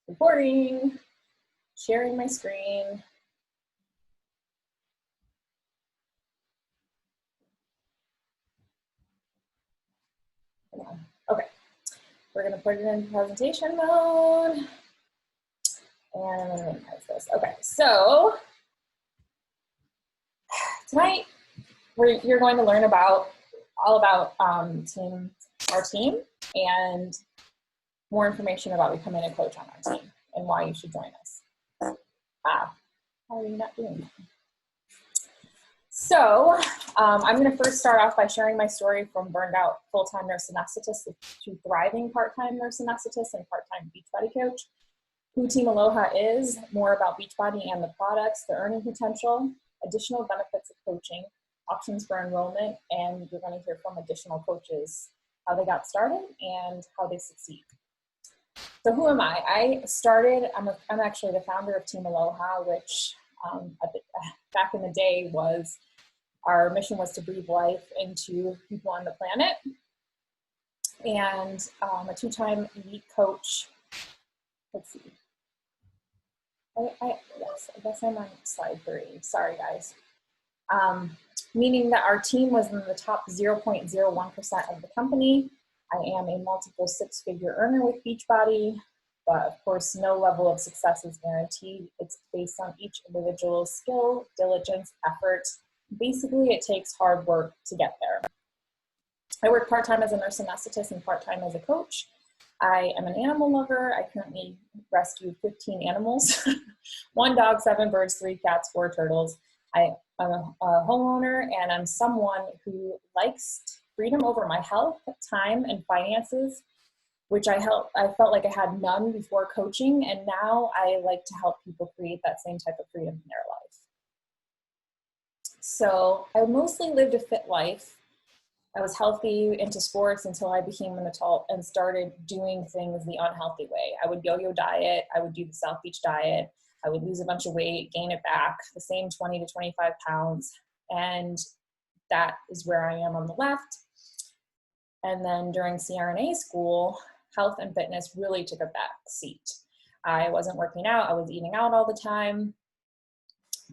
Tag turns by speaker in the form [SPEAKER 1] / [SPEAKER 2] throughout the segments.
[SPEAKER 1] Recording, sharing my screen. Okay, we're gonna put it in presentation mode. And I'm gonna minimize this. Okay, so tonight you're going to learn all about our team and more information about becoming a coach on our team and why you should join us. Wow, how are you not doing that? So I'm going to first start off by sharing my story from burned out full-time nurse anesthetist to thriving part-time nurse anesthetist and part-time Beachbody coach. Who Team Aloha is, more about Beachbody and the products, the earning potential, additional benefits of coaching, options for enrollment, and you're going to hear from additional coaches how they got started and how they succeed. So who am I? I'm actually the founder of Team Aloha, which back in the day our mission was to breathe life into people on the planet. And a two-time elite coach. Let's see. I guess I'm on slide 3. Sorry, guys. Meaning that our team was in the top 0.01% of the company. I am a multiple 6-figure earner with Beachbody, but of course, no level of success is guaranteed. It's based on each individual's skill, diligence, effort. Basically, it takes hard work to get there. I work part-time as a nurse anesthetist and part-time as a coach. I am an animal lover. I currently rescued 15 animals, 1 dog, 7 birds, 3 cats, 4 turtles. I'm a homeowner, and I'm someone who likes freedom over my health, time, and finances, which I felt like I had none before coaching, and now I like to help people create that same type of freedom in their life. So I mostly lived a fit life. I was healthy, into sports until I became an adult and started doing things the unhealthy way. I would yo-yo diet. I would do the South Beach diet. I would lose a bunch of weight, gain it back, the same 20 to 25 pounds. And that is where I am on the left. And then during CRNA school, health and fitness really took a back seat. I wasn't working out. I was eating out all the time.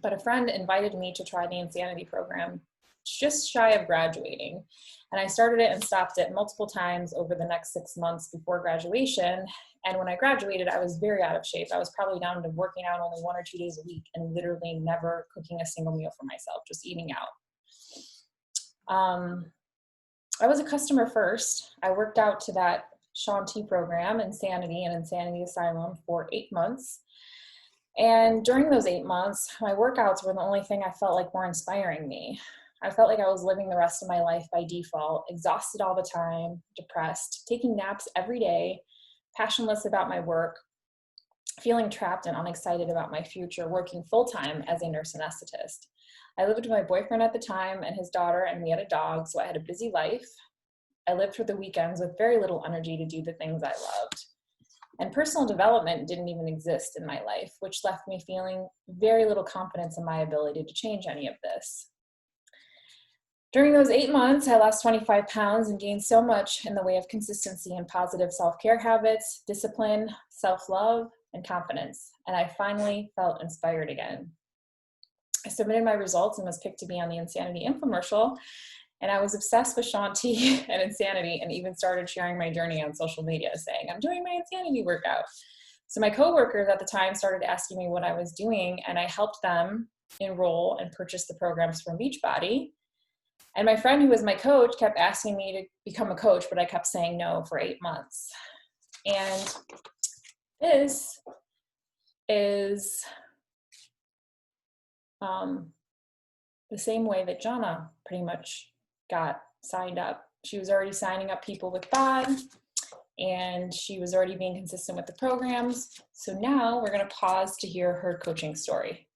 [SPEAKER 1] But a friend invited me to try the Insanity program just shy of graduating. And I started it and stopped it multiple times over the next 6 months before graduation. And when I graduated, I was very out of shape. I was probably down to working out only 1 or 2 days a week and literally never cooking a single meal for myself, just eating out. I was a customer first. I worked out to that Shaun T program, Insanity and Insanity Asylum, for 8 months. And during those 8 months, my workouts were the only thing I felt like were inspiring me. I felt like I was living the rest of my life by default, exhausted all the time, depressed, taking naps every day, passionless about my work, feeling trapped and unexcited about my future, working full-time as a nurse anesthetist. I lived with my boyfriend at the time and his daughter, and we had a dog, so I had a busy life. I lived through the weekends with very little energy to do the things I loved. And personal development didn't even exist in my life, which left me feeling very little confidence in my ability to change any of this. During those 8 months, I lost 25 pounds and gained so much in the way of consistency and positive self-care habits, discipline, self-love, and confidence. And I finally felt inspired again. I submitted my results and was picked to be on the Insanity infomercial. And I was obsessed with Shaun T and Insanity, and even started sharing my journey on social media saying, I'm doing my Insanity workout. So my coworkers at the time started asking me what I was doing, and I helped them enroll and purchase the programs from Beachbody. And my friend who was my coach kept asking me to become a coach, but I kept saying no for 8 months. And this is the same way that Jana pretty much got signed up. She was already signing up people with bod, and she was already being consistent with the programs. So now we're going to pause to hear her coaching story.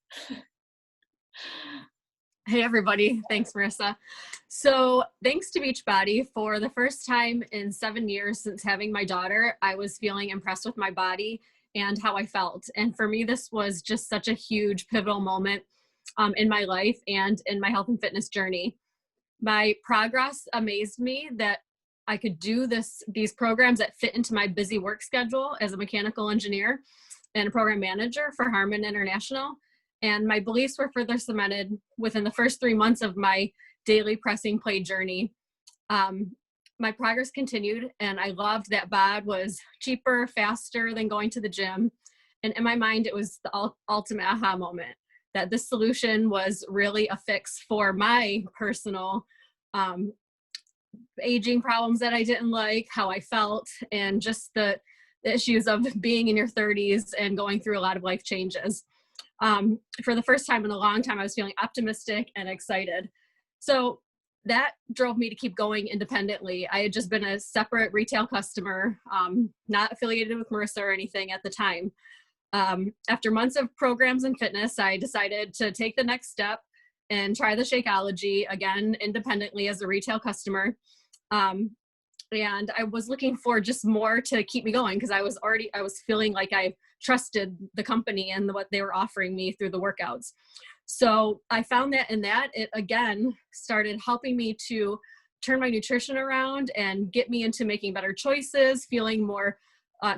[SPEAKER 2] Hey everybody, thanks Marissa. So thanks to Beachbody, for the first time in 7 years since having my daughter, I was feeling impressed with my body and how I felt. And for me, this was just such a huge pivotal moment in my life and in my health and fitness journey. My progress amazed me that I could do these programs that fit into my busy work schedule as a mechanical engineer and a program manager for Harman International. And my beliefs were further cemented within the first 3 months of my daily pressing play journey. My progress continued, and I loved that bod was cheaper, faster than going to the gym. And in my mind, it was the ultimate aha moment that this solution was really a fix for my personal aging problems that I didn't like, how I felt, and just the issues of being in your 30s and going through a lot of life changes. For the first time in a long time, I was feeling optimistic and excited. So that drove me to keep going independently. I had just been a separate retail customer, not affiliated with Marissa or anything at the time. After months of programs and fitness, I decided to take the next step and try the Shakeology again independently as a retail customer. And I was looking for just more to keep me going because I was feeling like I trusted the company and what they were offering me through the workouts. So I found that it again started helping me to turn my nutrition around and get me into making better choices, feeling more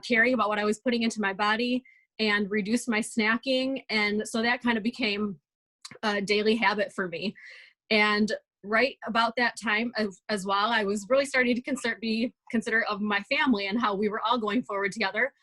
[SPEAKER 2] caring about what I was putting into my body, and reduce my snacking. And so that kind of became a daily habit for me. And right about that time as well, I was really starting to be considerate of my family and how we were all going forward together,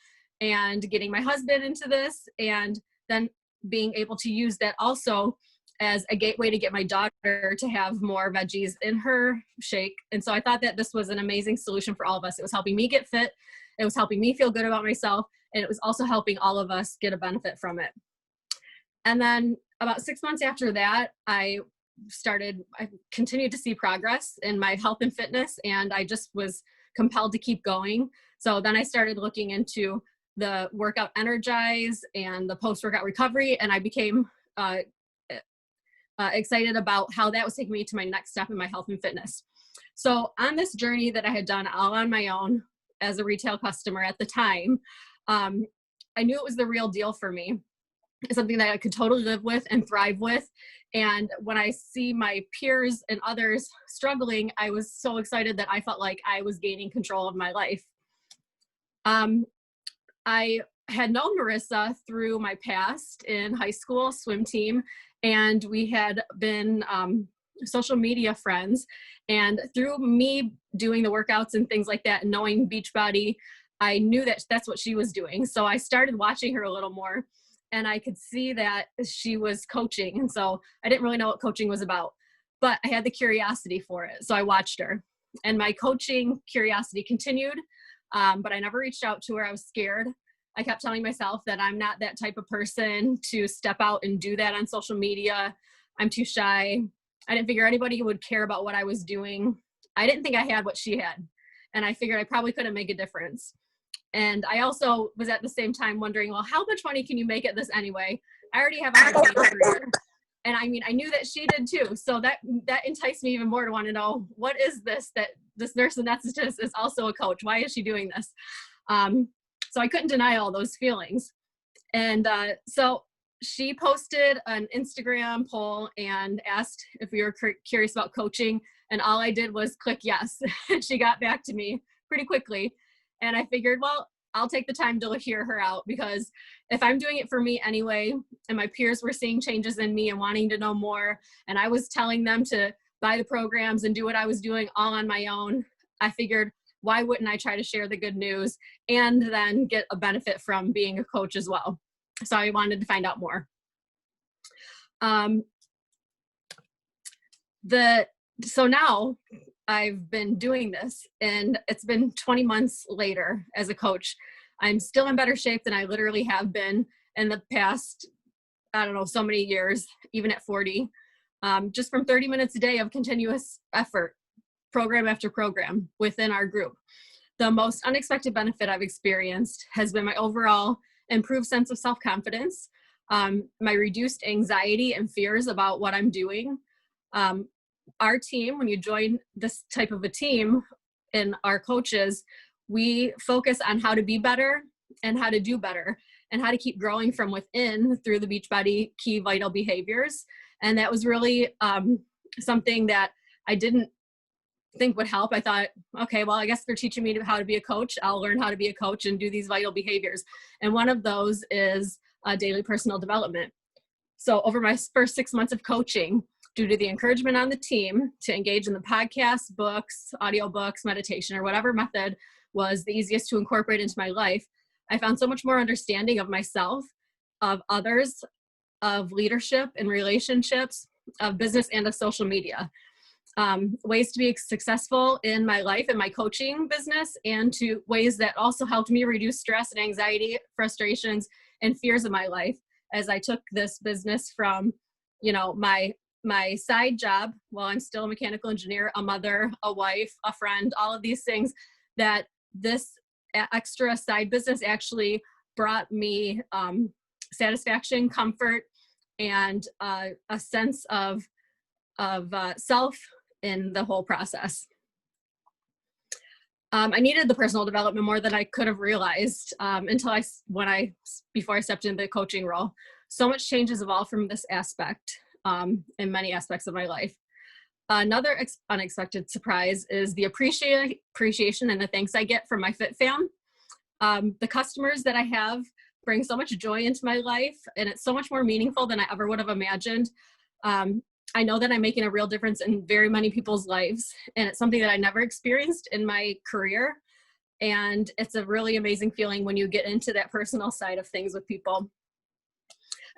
[SPEAKER 2] and getting my husband into this, and then being able to use that also as a gateway to get my daughter to have more veggies in her shake. And so I thought that this was an amazing solution for all of us. It was helping me get fit. It was helping me feel good about myself. And it was also helping all of us get a benefit from it. And then about 6 months after that, I continued to see progress in my health and fitness, and I just was compelled to keep going. So then I started looking into the workout energize and the post-workout recovery, and I became excited about how that was taking me to my next step in my health and fitness. So on this journey that I had done all on my own as a retail customer at the time, I knew it was the real deal for me. It's something that I could totally live with and thrive with. And when I see my peers and others struggling, I was so excited that I felt like I was gaining control of my life. I had known Marissa through my past in high school swim team, and we had been social media friends. And through me doing the workouts and things like that, and knowing Beachbody, I knew that that's what she was doing. So I started watching her a little more, and I could see that she was coaching. And so I didn't really know what coaching was about, but I had the curiosity for it. So I watched her, and my coaching curiosity continued. But I never reached out to her. I was scared. I kept telling myself that I'm not that type of person to step out and do that on social media. I'm too shy. I didn't figure anybody would care about what I was doing. I didn't think I had what she had. And I figured I probably couldn't make a difference. And I also was at the same time wondering, well, how much money can you make at this anyway? I already have a career. And I mean, I knew that she did too. So that enticed me even more to want to know, what is this, that this nurse anesthetist is also a coach? Why is she doing this? So I couldn't deny all those feelings. And so she posted an Instagram poll and asked if we were curious about coaching. And all I did was click yes. She got back to me pretty quickly. And I figured, well, I'll take the time to hear her out, because if I'm doing it for me anyway, and my peers were seeing changes in me and wanting to know more, and I was telling them to buy the programs and do what I was doing all on my own, I figured, why wouldn't I try to share the good news and then get a benefit from being a coach as well? So I wanted to find out more. So now I've been doing this, and it's been 20 months later as a coach. I'm still in better shape than I literally have been in the past, I don't know, so many years, even at 40, just from 30 minutes a day of continuous effort, program after program within our group. The most unexpected benefit I've experienced has been my overall improved sense of self-confidence, my reduced anxiety and fears about what I'm doing. Our team, when you join this type of a team and our coaches, we focus on how to be better and how to do better and how to keep growing from within through the Beachbody key vital behaviors. And that was really something that I didn't think would help. I thought, okay, well, I guess they're teaching me how to be a coach. I'll learn how to be a coach and do these vital behaviors. And one of those is daily personal development. So over my first 6 months of coaching, due to the encouragement on the team to engage in the podcasts, books, audiobooks, meditation, or whatever method was the easiest to incorporate into my life, I found so much more understanding of myself, of others, of leadership and relationships, of business, and of social media. Ways to be successful in my life and my coaching business, and to ways that also helped me reduce stress and anxiety, frustrations, and fears of my life as I took this business from, my side job while I'm still a mechanical engineer, a mother, a wife, a friend, all of these things, that this extra side business actually brought me satisfaction, comfort, and a sense of self in the whole process. I needed the personal development more than I could have realized before I stepped into the coaching role. So much change has evolved from this aspect in many aspects of my life. Another unexpected surprise is the appreciation and the thanks I get from my Fit Fam. The customers that I have bring so much joy into my life, and it's so much more meaningful than I ever would have imagined. I know that I'm making a real difference in very many people's lives, and it's something that I never experienced in my career. And it's a really amazing feeling when you get into that personal side of things with people.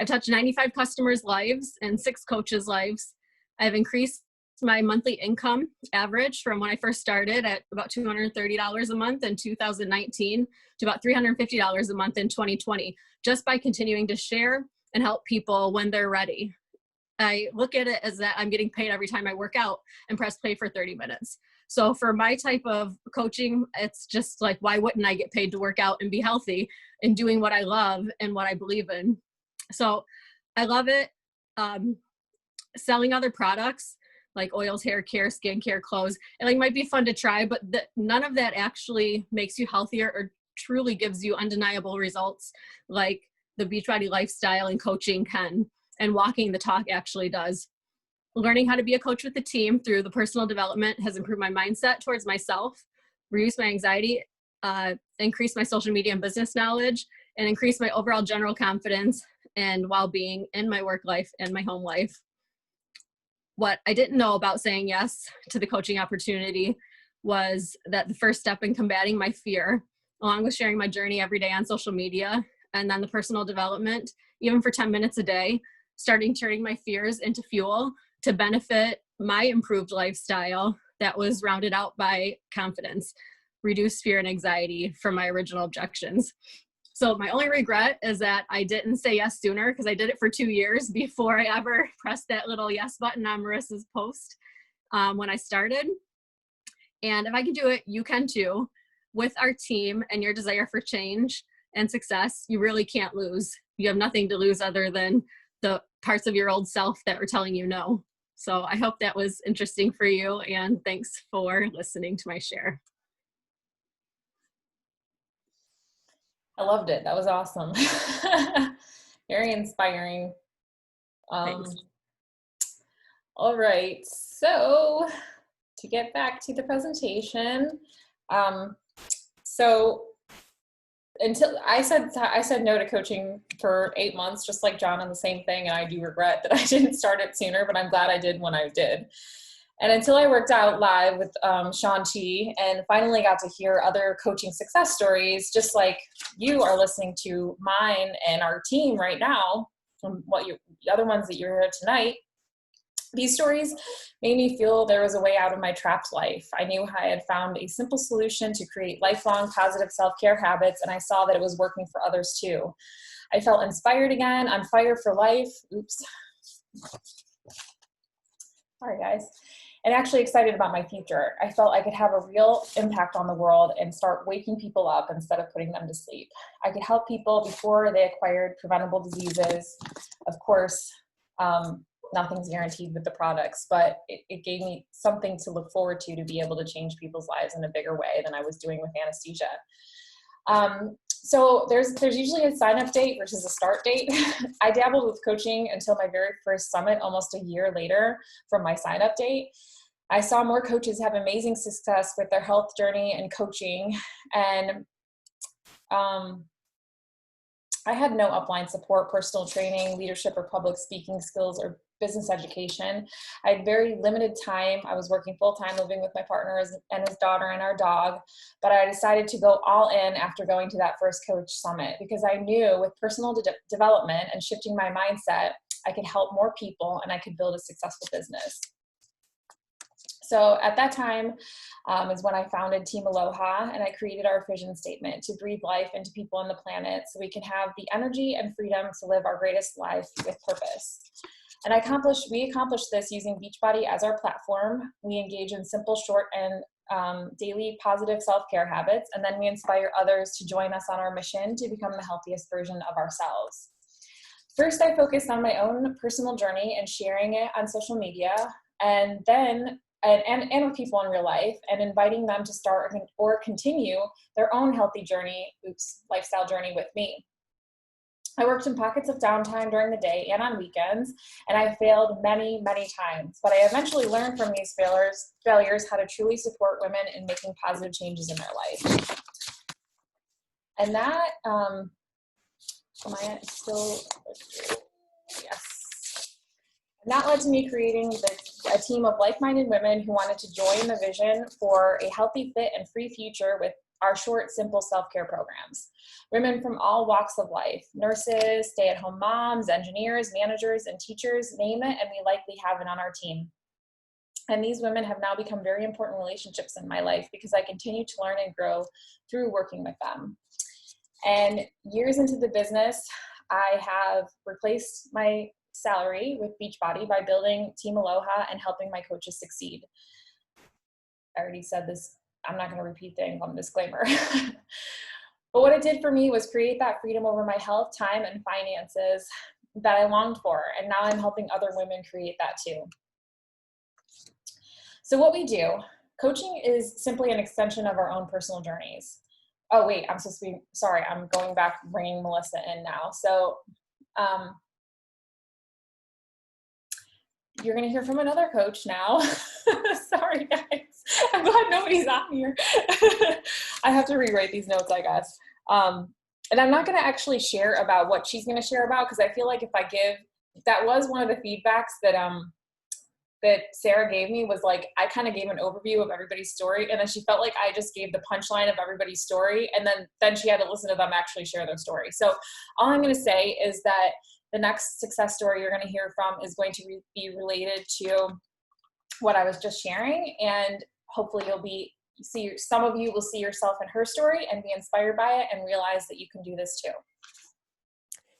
[SPEAKER 2] I've touched 95 customers' lives and 6 coaches' lives. I've increased my monthly income average from when I first started at about $230 a month in 2019 to about $350 a month in 2020, just by continuing to share and help people when they're ready. I look at it as that I'm getting paid every time I work out and press play for 30 minutes. So for my type of coaching, it's just like, why wouldn't I get paid to work out and be healthy and doing what I love and what I believe in? So I love it. Selling other products like oils, hair care, skincare, clothes, it might be fun to try, but none of that actually makes you healthier or truly gives you undeniable results like the Beachbody lifestyle and coaching can, and walking the talk actually does. Learning how to be a coach with the team through the personal development has improved my mindset towards myself, reduced my anxiety, increased my social media and business knowledge, and increased my overall general confidence and well-being in my work life and my home life. What I didn't know about saying yes to the coaching opportunity was that the first step in combating my fear, along with sharing my journey every day on social media, and then the personal development, even for 10 minutes a day, starting turning my fears into fuel to benefit my improved lifestyle that was rounded out by confidence, reduced fear and anxiety from my original objections. So my only regret is that I didn't say yes sooner, because I did it for 2 years before I ever pressed that little yes button on Marissa's post when I started. And if I can do it, you can too. With our team and your desire for change and success, you really can't lose. You have nothing to lose other than the parts of your old self that were telling you no. So I hope that was interesting for you, and thanks for listening to my share.
[SPEAKER 1] I loved it. That was awesome. Very inspiring.
[SPEAKER 2] Thanks.
[SPEAKER 1] All right. So to get back to the presentation, so until I said no to coaching for 8 months, just like John, on the same thing. And I do regret that I didn't start it sooner, but I'm glad I did when I did. And until I worked out live with Shaun T and finally got to hear other coaching success stories, just like you are listening to mine and our team right now, from the other ones that you heard tonight, these stories made me feel there was a way out of my trapped life. I knew I had found a simple solution to create lifelong positive self-care habits, and I saw that it was working for others too. I felt inspired again, on fire for life. Oops. Sorry, guys. And actually excited about my future. I felt I could have a real impact on the world and start waking people up instead of putting them to sleep. I could help people before they acquired preventable diseases. Of course, nothing's guaranteed with the products, but it gave me something to look forward to be able to change people's lives in a bigger way than I was doing with anesthesia. So there's usually a sign-up date versus a start date. I dabbled with coaching until my very first summit almost a year later from my sign-up date. I saw more coaches have amazing success with their health journey and coaching. And I had no upline support, personal training, leadership, or public speaking skills, or business education. I had very limited time. I was working full-time, living with my partner and his daughter and our dog. But I decided to go all in after going to that first coach summit, because I knew with personal development and shifting my mindset, I could help more people and I could build a successful business. So at that time is when I founded Team Aloha, and I created our vision statement to breathe life into people on the planet so we can have the energy and freedom to live our greatest life with purpose. And we accomplished this using Beachbody as our platform. We engage in simple, short, and daily positive self-care habits, and then we inspire others to join us on our mission to become the healthiest version of ourselves. First, I focused on my own personal journey and sharing it on social media, and then and with people in real life, and inviting them to start or continue their own healthy lifestyle journey with me. I worked in pockets of downtime during the day and on weekends, and I failed many, many times, but I eventually learned from these failures how to truly support women in making positive changes in their life. And that, am I still, yes. And that led to me creating a team of like-minded women who wanted to join the vision for a healthy, fit, and free future with our short, simple self-care programs. Women from all walks of life, nurses, stay-at-home moms, engineers, managers, and teachers, name it, and we likely have it on our team. And these women have now become very important relationships in my life because I continue to learn and grow through working with them. And years into the business, I have replaced my salary with Beachbody by building Team Aloha and helping my coaches succeed. I already said this, I'm not going to repeat the income disclaimer. But what it did for me was create that freedom over my health, time, and finances that I longed for. And now I'm helping other women create that too. So what we do, coaching is simply an extension of our own personal journeys. Oh wait, I'm going back, bringing Melissa in now. So you're going to hear from another coach now. Sorry, guys. I'm glad nobody's on here. I have to rewrite these notes, I guess. And I'm not going to actually share about what she's going to share about, because I feel like if that was one of the feedbacks that Sarah gave me, was like, I kind of gave an overview of everybody's story, and then she felt like I just gave the punchline of everybody's story, and then she had to listen to them actually share their story. So all I'm going to say is that the next success story you're going to hear from is going to be related to what I was just sharing, and hopefully some of you will see yourself in her story and be inspired by it and realize that you can do this too.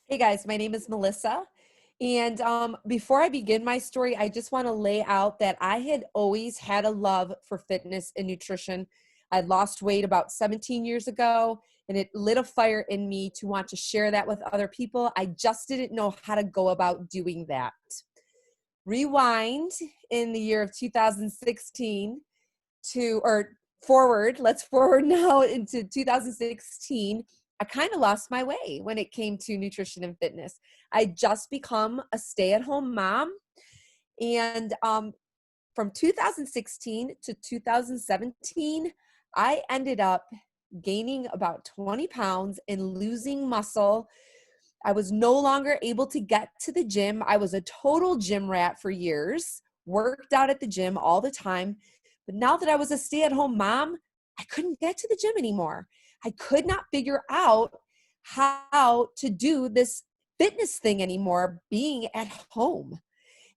[SPEAKER 3] Hey guys, my name is Melissa. And before I begin my story, I just want to lay out that I had always had a love for fitness and nutrition. I lost weight about 17 years ago, and it lit a fire in me to want to share that with other people. I just didn't know how to go about doing that. Rewind in the year of 2016 let's forward now into 2016. I kind of lost my way when it came to nutrition and fitness. I just become a stay-at-home mom. And from 2016 to 2017, I ended up gaining about 20 pounds and losing muscle. I was no longer able to get to the gym. I was a total gym rat for years, worked out at the gym all the time. But now that I was a stay-at-home mom, I couldn't get to the gym anymore. I could not figure out how to do this fitness thing anymore, being at home.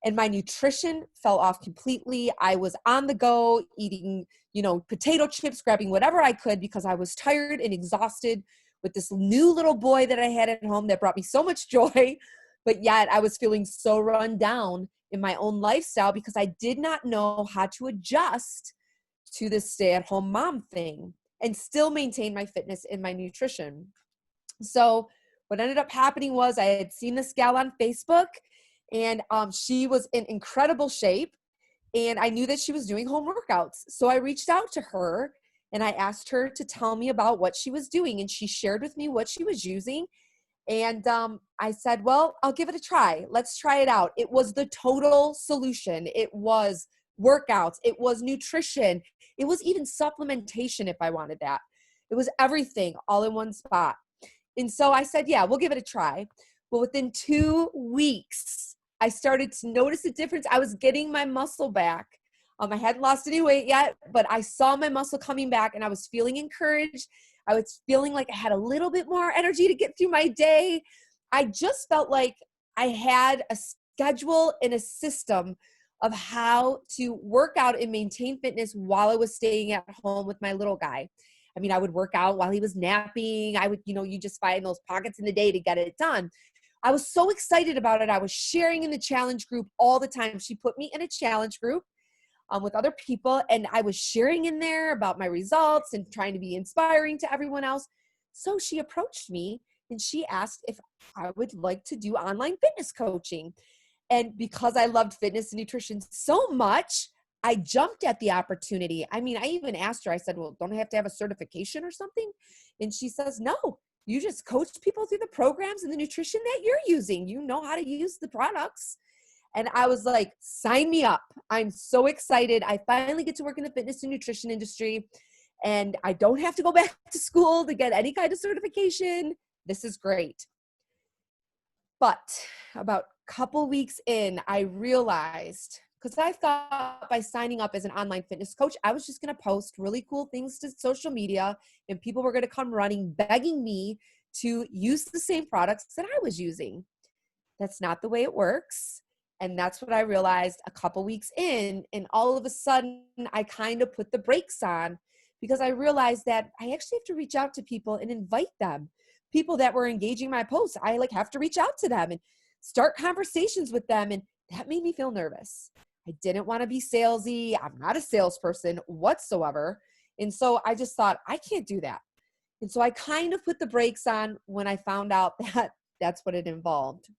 [SPEAKER 3] And my nutrition fell off completely. I was on the go, eating, potato chips, grabbing whatever I could because I was tired and exhausted with this new little boy that I had at home that brought me so much joy. But yet I was feeling so run down in my own lifestyle because I did not know how to adjust to this stay-at-home mom thing and still maintain my fitness and my nutrition. So what ended up happening was I had seen this gal on Facebook, and she was in incredible shape, and I knew that she was doing home workouts. So I reached out to her and I asked her to tell me about what she was doing, and she shared with me what she was using. And I said, well, I'll give it a try. Let's try it out. It was the total solution. It was workouts, it was nutrition, it was even supplementation if I wanted that. It was everything all in one spot. And so I said, yeah, we'll give it a try. Well, within 2 weeks, I started to notice a difference. I was getting my muscle back. I hadn't lost any weight yet, but I saw my muscle coming back and I was feeling encouraged. I was feeling like I had a little bit more energy to get through my day. I just felt like I had a schedule and a system of how to work out and maintain fitness while I was staying at home with my little guy. I mean, I would work out while he was napping. I would, you just find those pockets in the day to get it done. I was so excited about it. I was sharing in the challenge group all the time. She put me in a challenge group with other people, and I was sharing in there about my results and trying to be inspiring to everyone else. So she approached me and she asked if I would like to do online fitness coaching. And because I loved fitness and nutrition so much, I jumped at the opportunity. I mean, I even asked her, I said, well, don't I have to have a certification or something? And she says, no, you just coach people through the programs and the nutrition that you're using. You know how to use the products. And I was like, sign me up. I'm so excited. I finally get to work in the fitness and nutrition industry, and I don't have to go back to school to get any kind of certification. This is great. But about a couple weeks in, I realized, because I thought by signing up as an online fitness coach, I was just going to post really cool things to social media and people were going to come running, begging me to use the same products that I was using. That's not the way it works. And that's what I realized a couple weeks in. And all of a sudden, I kind of put the brakes on because I realized that I actually have to reach out to people and invite them. People that were engaging my posts, I have to reach out to them and start conversations with them. And that made me feel nervous. I didn't want to be salesy. I'm not a salesperson whatsoever. And so I just thought, I can't do that. And so I kind of put the brakes on when I found out that that's what it involved.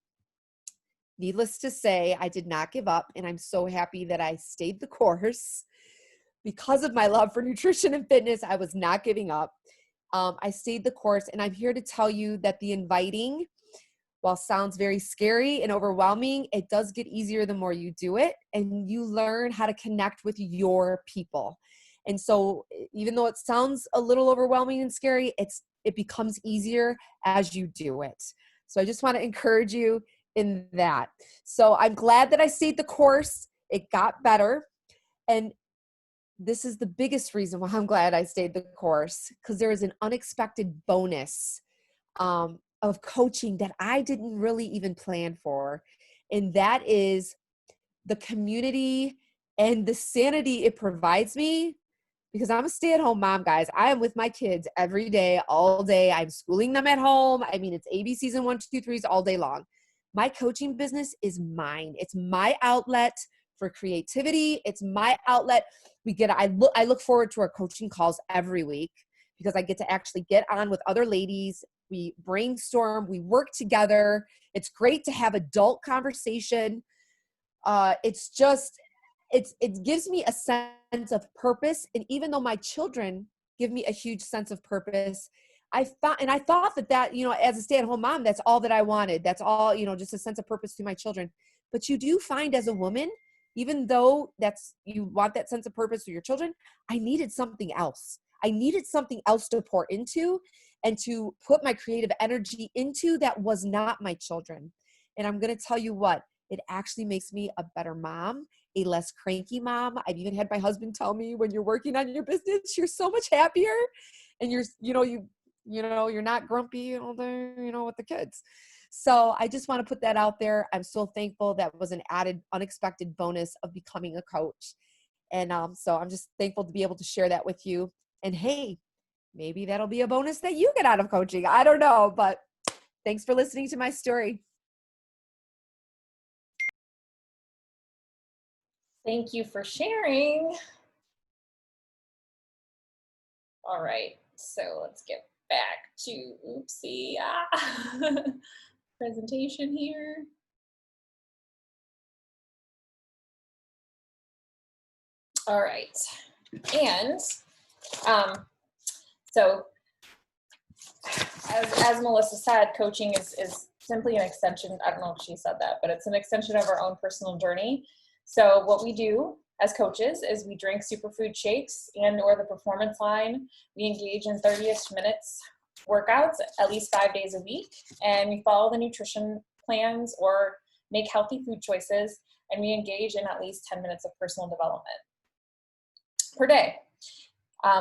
[SPEAKER 3] Needless to say, I did not give up, and I'm so happy that I stayed the course. Because of my love for nutrition and fitness, I was not giving up. I stayed the course, and I'm here to tell you that the inviting, while sounds very scary and overwhelming, it does get easier the more you do it, and you learn how to connect with your people. And so even though it sounds a little overwhelming and scary, it becomes easier as you do it. So I just want to encourage you in that. So I'm glad that I stayed the course. It got better. And this is the biggest reason why I'm glad I stayed the course, because there is an unexpected bonus of coaching that I didn't really even plan for. And that is the community and the sanity it provides me, because I'm a stay-at-home mom, guys. I am with my kids every day, all day. I'm schooling them at home. I mean, it's ABCs and 1, 2, 3s all day long. My coaching business is mine. It's my outlet for creativity. It's my outlet. I look forward to our coaching calls every week because I get to actually get on with other ladies. We brainstorm, we work together. It's great to have adult conversation. It gives me a sense of purpose. And even though my children give me a huge sense of purpose, I thought that, as a stay-at-home mom, that's all that I wanted. That's all, just a sense of purpose to my children. But you do find as a woman, even though you want that sense of purpose for your children, I needed something else. I needed something else to pour into and to put my creative energy into that was not my children. And I'm going to tell you what, it actually makes me a better mom, a less cranky mom. I've even had my husband tell me, when you're working on your business, you're so much happier and you're not grumpy all day, with the kids. So I just want to put that out there. I'm so thankful that was an added unexpected bonus of becoming a coach. And so I'm just thankful to be able to share that with you. And hey, maybe that'll be a bonus that you get out of coaching. I don't know, but thanks for listening to my story.
[SPEAKER 1] Thank you for sharing. All right, so let's get back to, presentation here. All right, and so as Melissa said, coaching is simply an extension. I don't know if she said that, but it's an extension of our own personal journey. So what we do as coaches is we drink superfood shakes and or the performance line. We engage in 30-ish minutes workouts at least 5 days a week, and we follow the nutrition plans or make healthy food choices, and we engage in at least 10 minutes of personal development per day.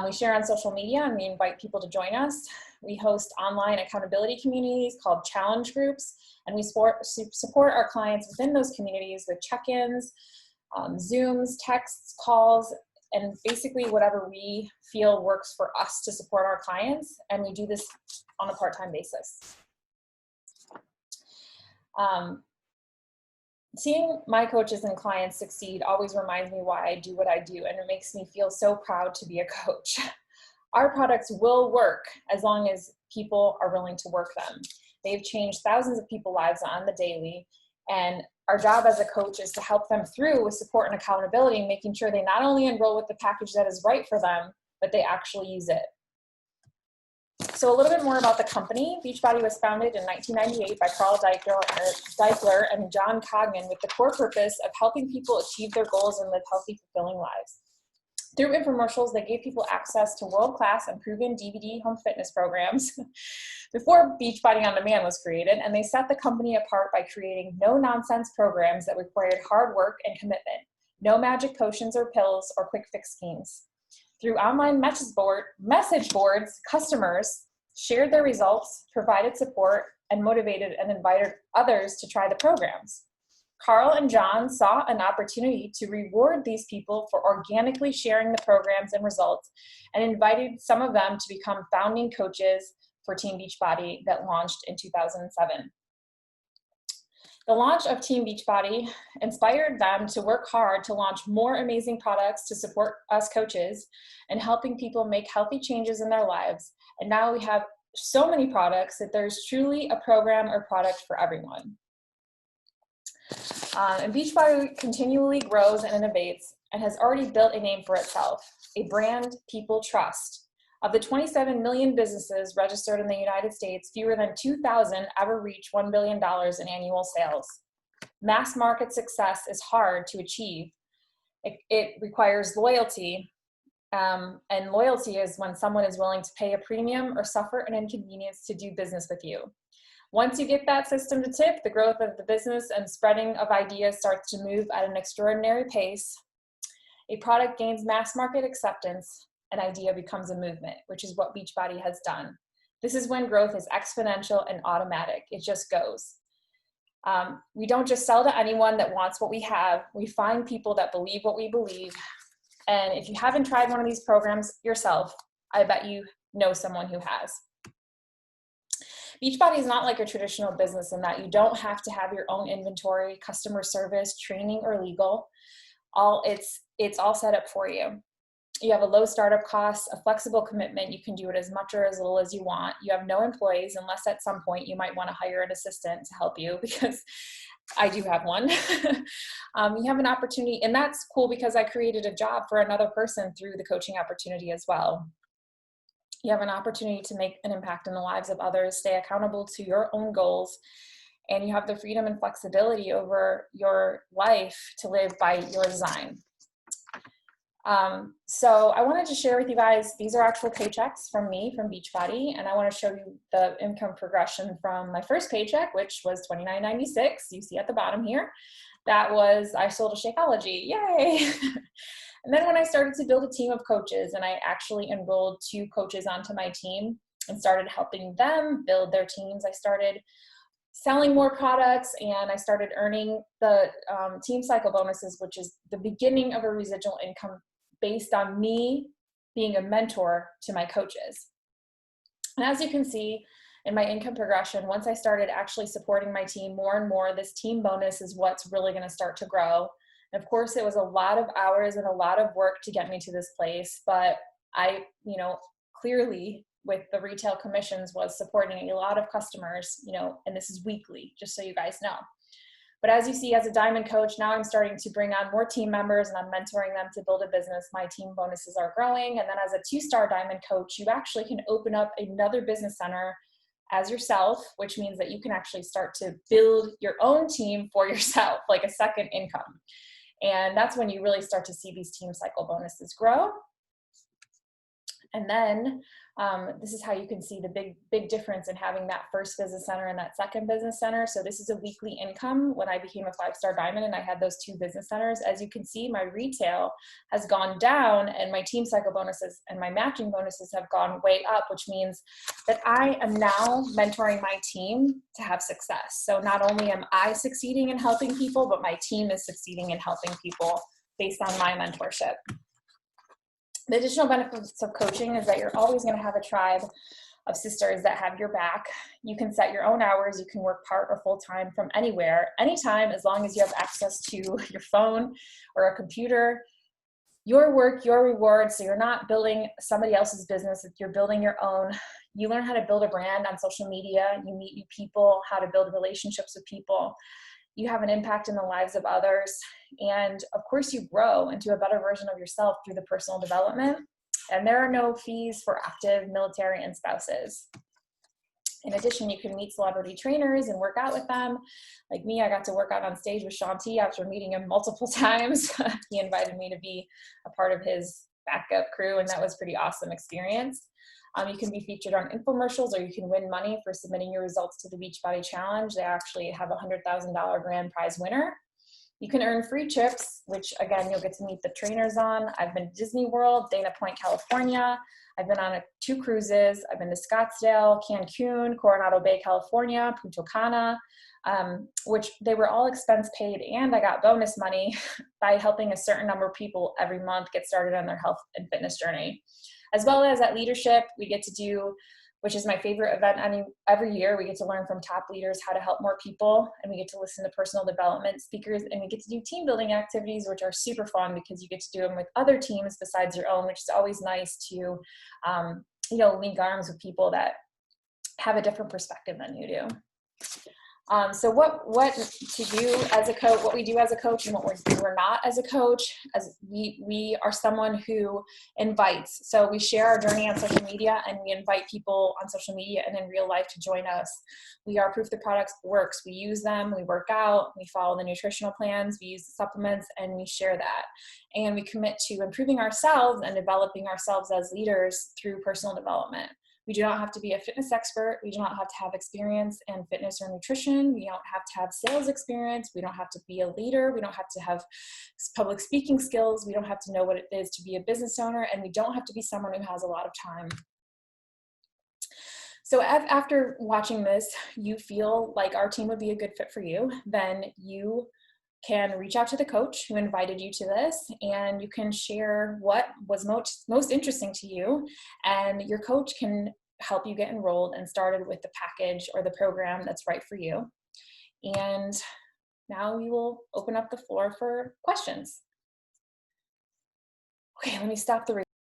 [SPEAKER 1] We share on social media and we invite people to join us. We host online accountability communities called challenge groups, and we support our clients within those communities with check-ins, Zooms, texts, calls, and basically whatever we feel works for us to support our clients. And we do this on a part-time basis. Seeing my coaches and clients succeed always reminds me why I do what I do, and it makes me feel so proud to be a coach. Our products will work as long as people are willing to work them. They've changed thousands of people's lives on the daily, and our job as a coach is to help them through with support and accountability, making sure they not only enroll with the package that is right for them, but they actually use it. So a little bit more about the company. Beachbody was founded in 1998 by Carl Deichler and John Cognan with the core purpose of helping people achieve their goals and live healthy, fulfilling lives. Through infomercials, they gave people access to world-class and proven DVD home fitness programs before Beachbody On Demand was created, and they set the company apart by creating no-nonsense programs that required hard work and commitment, no magic potions or pills or quick fix schemes. Through online message boards, customers shared their results, provided support, and motivated and invited others to try the programs. Carl and John saw an opportunity to reward these people for organically sharing the programs and results, and invited some of them to become founding coaches for Team Beachbody that launched in 2007. The launch of Team Beachbody inspired them to work hard to launch more amazing products to support us coaches and helping people make healthy changes in their lives. And now we have so many products that there's truly a program or product for everyone. And Beachbody continually grows and innovates and has already built a name for itself, a brand people trust. Of the 27 million businesses registered in the United States, fewer than 2,000 ever reach $1 billion in annual sales. Mass market success is hard to achieve. It requires loyalty, and loyalty is when someone is willing to pay a premium or suffer an inconvenience to do business with you. Once you get that system to tip, the growth of the business and spreading of ideas starts to move at an extraordinary pace. A product gains mass market acceptance. An idea becomes a movement, which is what Beachbody has done. This is when growth is exponential and automatic. It just goes. We don't just sell to anyone that wants what we have. We find people that believe what we believe. And if you haven't tried one of these programs yourself, I bet you know someone who has. Beachbody is not like a traditional business in that you don't have to have your own inventory, customer service, training, or legal. It's all set up for you. You have a low startup cost, a flexible commitment. You can do it as much or as little as you want. You have no employees unless at some point you might want to hire an assistant to help you, because I do have one. You have an opportunity, and that's cool because I created a job for another person through the coaching opportunity as well. You have an opportunity to make an impact in the lives of others, stay accountable to your own goals, and you have the freedom and flexibility over your life to live by your design. So I wanted to share with you guys, these are actual paychecks from me, from Beachbody, and I want to show you the income progression from my first paycheck, which was $29.96, you see at the bottom here. That was, I sold a Shakeology, yay! And then when I started to build a team of coaches, and I actually enrolled 2 coaches onto my team and started helping them build their teams, I started selling more products, and I started earning the team cycle bonuses, which is the beginning of a residual income based on me being a mentor to my coaches. And as you can see in my income progression, once I started actually supporting my team more and more, this team bonus is what's really going to start to grow. And of course, it was a lot of hours and a lot of work to get me to this place, but I, clearly with the retail commissions was supporting a lot of customers, and this is weekly, just so you guys know. But as you see, as a diamond coach, now I'm starting to bring on more team members and I'm mentoring them to build a business. My team bonuses are growing. And then as a 2-star diamond coach, you actually can open up another business center as yourself, which means that you can actually start to build your own team for yourself, like a second income. And that's when you really start to see these team cycle bonuses grow. And then this is how you can see the big difference in having that first business center and that second business center. So this is a weekly income when I became a 5-star diamond and I had those 2 business centers. As you can see, my retail has gone down and my team cycle bonuses and my matching bonuses have gone way up, which means that I am now mentoring my team to have success. So not only am I succeeding in helping people, but my team is succeeding in helping people based on my mentorship. The additional benefits of coaching is that you're always going to have a tribe of sisters that have your back. You can set your own hours. You can work part or full time from anywhere, anytime, as long as you have access to your phone or a computer. Your work, your reward. So you're not building somebody else's business. You're building your own. You learn how to build a brand on social media. You meet new people, how to build relationships with people. You have an impact in the lives of others. And of course, you grow into a better version of yourself through the personal development. And there are no fees for active military and spouses. In addition, you can meet celebrity trainers and work out with them. Like me, I got to work out on stage with Sean T after meeting him multiple times. He invited me to be a part of his backup crew, and that was a pretty awesome experience. You can be featured on infomercials, or you can win money for submitting your results to the Beachbody Challenge. They actually have a $100,000 grand prize winner. You can earn free trips, which again, you'll get to meet the trainers on. I've been to Disney World, Dana Point, California. I've been on 2 cruises. I've been to Scottsdale, Cancun, Coronado Bay, California, Punta Cana, which they were all expense paid, and I got bonus money by helping a certain number of people every month get started on their health and fitness journey. As well as at leadership, we get to do, which is my favorite event every year, we get to learn from top leaders how to help more people, and we get to listen to personal development speakers, and we get to do team building activities, which are super fun because you get to do them with other teams besides your own, which is always nice to, link arms with people that have a different perspective than you do. So what to do as a coach, what we do as a coach and what we're not as a coach, as we are someone who invites. So we share our journey on social media, and we invite people on social media and in real life to join us. We are proof the product works. We use them, we work out, we follow the nutritional plans, we use the supplements, and we share that. And we commit to improving ourselves and developing ourselves as leaders through personal development. We do not have to be a fitness expert. We do not have to have experience in fitness or nutrition. We don't have to have sales experience. We don't have to be a leader. We don't have to have public speaking skills. We don't have to know what it is to be a business owner. And we don't have to be someone who has a lot of time. So after watching this, you feel like our team would be a good fit for you, then you can reach out to the coach who invited you to this, and you can share what was most interesting to you, and your coach can help you get enrolled and started with the package or the program that's right for you. And now we will open up the floor for questions. Okay, let me stop the